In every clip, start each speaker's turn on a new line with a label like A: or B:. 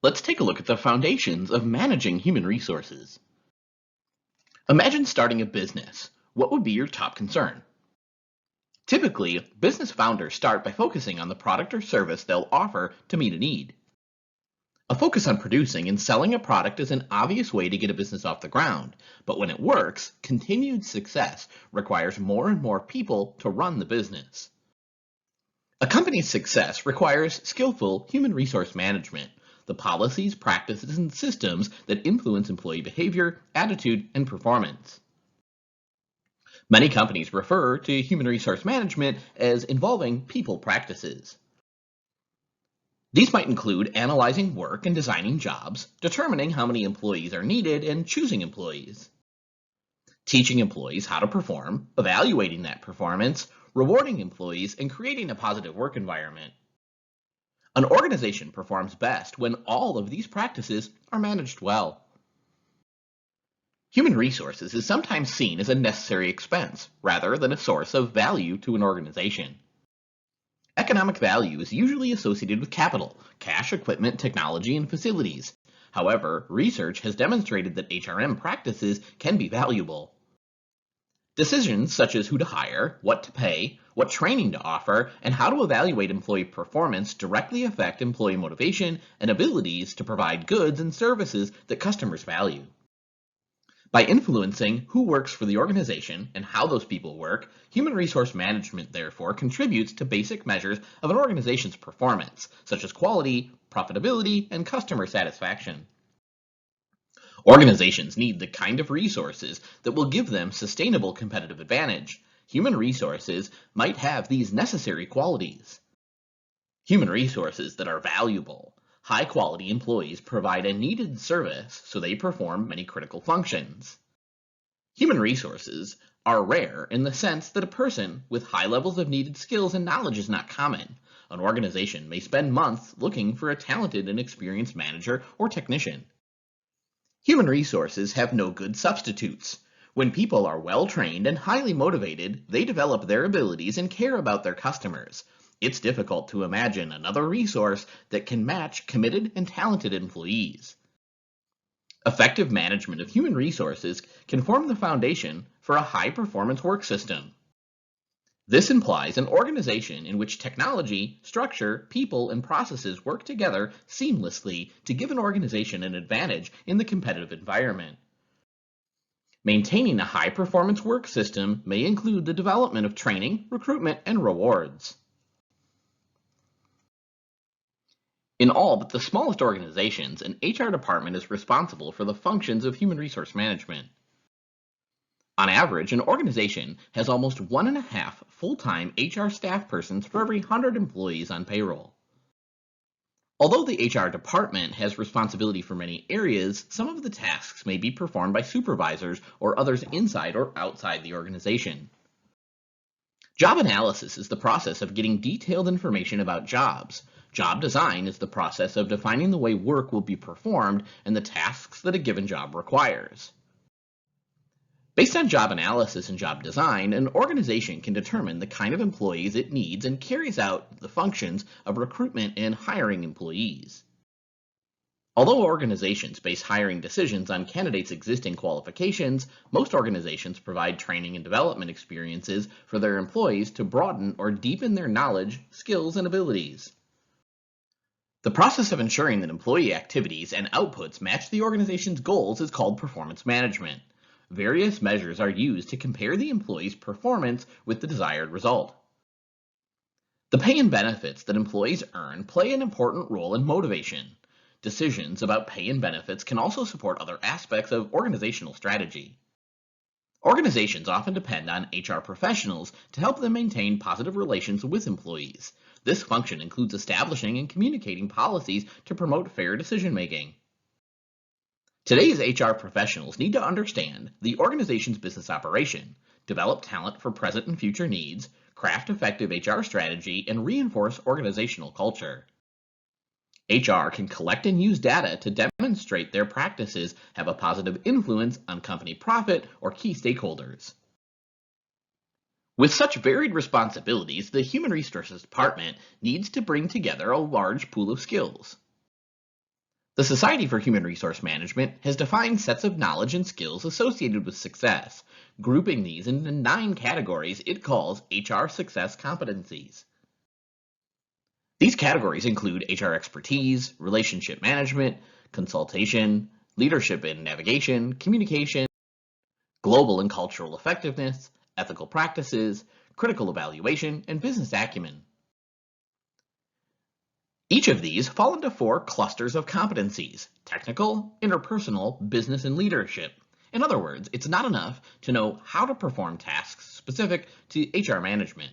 A: Let's take a look at the foundations of managing human resources. Imagine starting a business. What would be your top concern? Typically, business founders start by focusing on the product or service they'll offer to meet a need. A focus on producing and selling a product is an obvious way to get a business off the ground, but when it works, continued success requires more and more people to run the business. A company's success requires skillful human resource management, the policies, practices, and systems that influence employee behavior, attitude, and performance. Many companies refer to human resource management as involving people practices. These might include analyzing work and designing jobs, determining how many employees are needed, and choosing employees. Teaching employees how to perform, evaluating that performance, rewarding employees, and creating a positive work environment. An organization performs best when all of these practices are managed well. Human resources is sometimes seen as a necessary expense rather than a source of value to an organization. Economic value is usually associated with capital, cash, equipment, technology, and facilities. However, research has demonstrated that HRM practices can be valuable. Decisions such as who to hire, what to pay, what training to offer, and how to evaluate employee performance directly affect employee motivation and abilities to provide goods and services that customers value. By influencing who works for the organization and how those people work, human resource management therefore contributes to basic measures of an organization's performance, such as quality, profitability, and customer satisfaction. Organizations need the kind of resources that will give them sustainable competitive advantage. Human resources might have these necessary qualities. Human resources that are valuable. High-quality employees provide a needed service, so they perform many critical functions. Human resources are rare in the sense that a person with high levels of needed skills and knowledge is not common. An organization may spend months looking for a talented and experienced manager or technician. Human resources have no good substitutes. When people are well-trained and highly motivated, they develop their abilities and care about their customers. It's difficult to imagine another resource that can match committed and talented employees. Effective management of human resources can form the foundation for a high-performance work system. This implies an organization in which technology, structure, people, and processes work together seamlessly to give an organization an advantage in the competitive environment. Maintaining a high-performance work system may include the development of training, recruitment, and rewards. In all but the smallest organizations, an HR department is responsible for the functions of human resource management. On average, an organization has almost 1.5 full-time HR staff persons for every 100 employees on payroll. Although the HR department has responsibility for many areas, some of the tasks may be performed by supervisors or others inside or outside the organization. Job analysis is the process of getting detailed information about jobs. Job design is the process of defining the way work will be performed and the tasks that a given job requires. Based on job analysis and job design, an organization can determine the kind of employees it needs and carries out the functions of recruitment and hiring employees. Although organizations base hiring decisions on candidates' existing qualifications, most organizations provide training and development experiences for their employees to broaden or deepen their knowledge, skills, and abilities. The process of ensuring that employee activities and outputs match the organization's goals is called performance management. Various measures are used to compare the employee's performance with the desired result. The pay and benefits that employees earn play an important role in motivation. Decisions about pay and benefits can also support other aspects of organizational strategy. Organizations often depend on HR professionals to help them maintain positive relations with employees. This function includes establishing and communicating policies to promote fair decision-making. Today's HR professionals need to understand the organization's business operation, develop talent for present and future needs, craft effective HR strategy, and reinforce organizational culture. HR can collect and use data to demonstrate their practices have a positive influence on company profit or key stakeholders. With such varied responsibilities, the Human Resources Department needs to bring together a large pool of skills. The Society for Human Resource Management has defined sets of knowledge and skills associated with success, grouping these into 9 categories it calls HR success competencies. These categories include HR expertise, relationship management, consultation, leadership and navigation, communication, global and cultural effectiveness, ethical practices, critical evaluation, and business acumen. Each of these fall into 4 clusters of competencies: technical, interpersonal, business, and leadership. In other words, it's not enough to know how to perform tasks specific to HR management.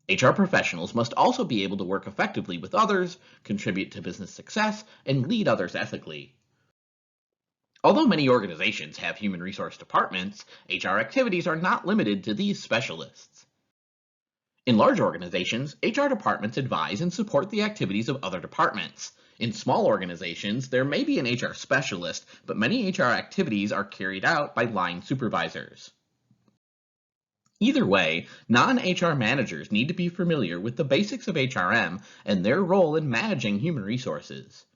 A: HR professionals must also be able to work effectively with others, contribute to business success, and lead others ethically. Although many organizations have human resource departments, HR activities are not limited to these specialists. In large organizations, HR departments advise and support the activities of other departments. In small organizations, there may be an HR specialist, but many HR activities are carried out by line supervisors. Either way, non-HR managers need to be familiar with the basics of HRM and their role in managing human resources.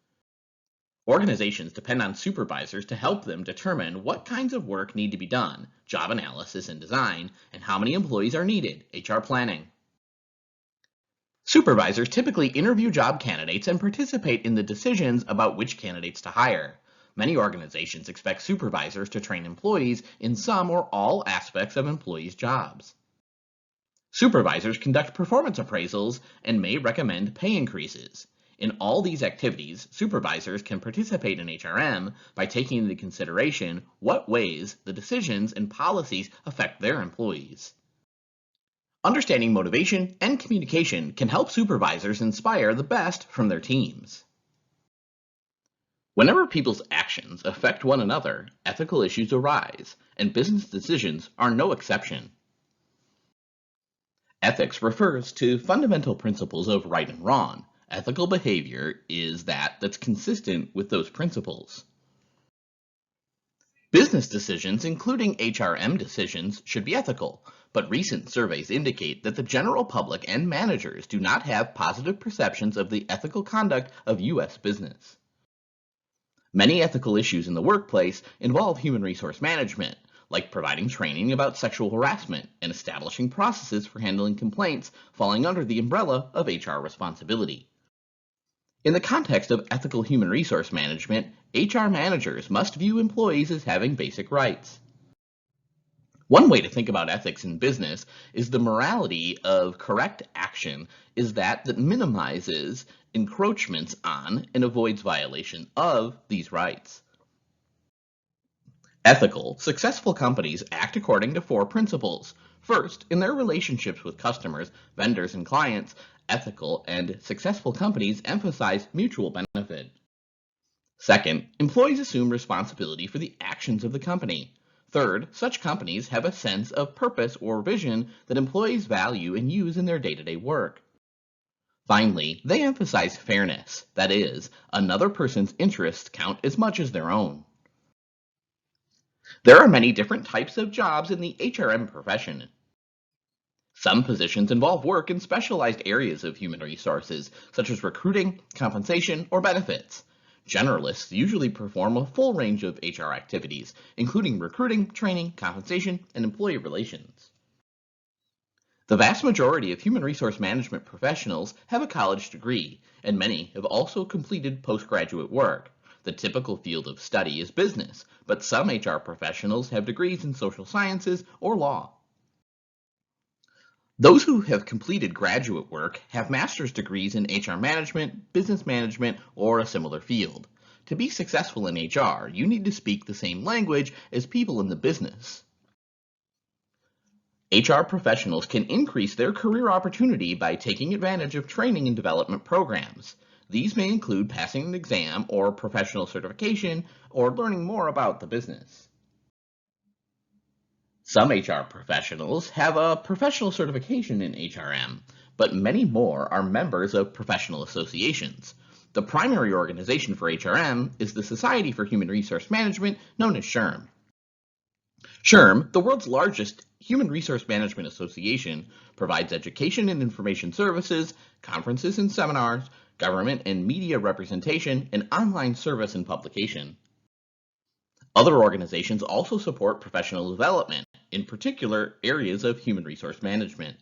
A: Organizations depend on supervisors to help them determine what kinds of work need to be done, job analysis and design, and how many employees are needed, HR planning. Supervisors typically interview job candidates and participate in the decisions about which candidates to hire. Many organizations expect supervisors to train employees in some or all aspects of employees' jobs. Supervisors conduct performance appraisals and may recommend pay increases. In all these activities, supervisors can participate in HRM by taking into consideration what ways the decisions and policies affect their employees. Understanding motivation and communication can help supervisors inspire the best from their teams. Whenever people's actions affect one another, ethical issues arise, and business decisions are no exception. Ethics refers to fundamental principles of right and wrong. Ethical behavior is that's consistent with those principles. Business decisions, including HRM decisions, should be ethical, but recent surveys indicate that the general public and managers do not have positive perceptions of the ethical conduct of U.S. business. Many ethical issues in the workplace involve human resource management, like providing training about sexual harassment and establishing processes for handling complaints falling under the umbrella of HR responsibility. In the context of ethical human resource management, HR managers must view employees as having basic rights. One way to think about ethics in business is the morality of correct action is that minimizes encroachments on and avoids violation of these rights. Ethical, successful companies act according to 4 principles. First, in their relationships with customers, vendors, and clients, ethical and successful companies emphasize mutual benefit. Second, employees assume responsibility for the actions of the company. Third, such companies have a sense of purpose or vision that employees value and use in their day-to-day work. Finally, they emphasize fairness, that is, another person's interests count as much as their own. There are many different types of jobs in the HRM profession. Some positions involve work in specialized areas of human resources, such as recruiting, compensation, or benefits. Generalists usually perform a full range of HR activities, including recruiting, training, compensation, and employee relations. The vast majority of human resource management professionals have a college degree, and many have also completed postgraduate work. The typical field of study is business, but some HR professionals have degrees in social sciences or law. Those who have completed graduate work have master's degrees in HR management, business management, or a similar field. To be successful in HR, you need to speak the same language as people in the business. HR professionals can increase their career opportunity by taking advantage of training and development programs. These may include passing an exam or professional certification or learning more about the business. Some HR professionals have a professional certification in HRM, but many more are members of professional associations. The primary organization for HRM is the Society for Human Resource Management, known as SHRM. SHRM, the world's largest human resource management association, provides education and information services, conferences and seminars, government and media representation, and online service and publication. Other organizations also support professional development, in particular areas of human resource management.